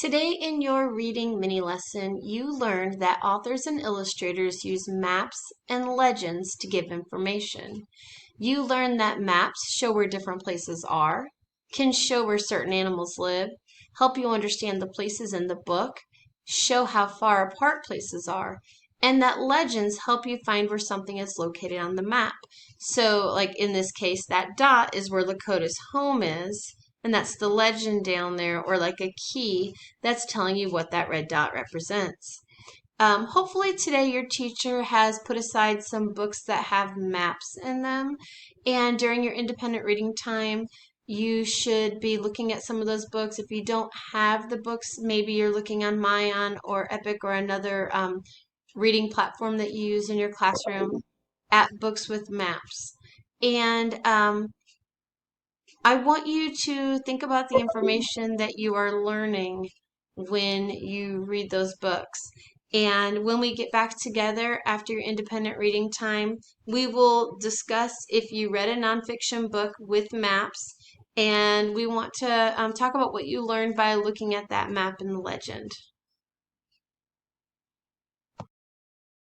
Today in your reading mini lesson, you learned that authors and illustrators use maps and legends to give information. You learned that maps show where different places are, can show where certain animals live, help you understand the places in the book, show how far apart places are, and that legends help you find where something is located on the map. So, like in this case, that dot is where Lakota's home is, and that's the legend down there, or like a key that's telling you what that red dot represents. Hopefully today your teacher has put aside some books that have maps in them, and during your independent reading time you should be looking at some of those books. If you don't have the books, maybe you're looking on Mayan or Epic or another reading platform that you use in your classroom at books with maps. And I want you to think about the information that you are learning when you read those books. And when we get back together after your independent reading time, we will discuss if you read a nonfiction book with maps, and we want to talk about what you learned by looking at that map and the legend.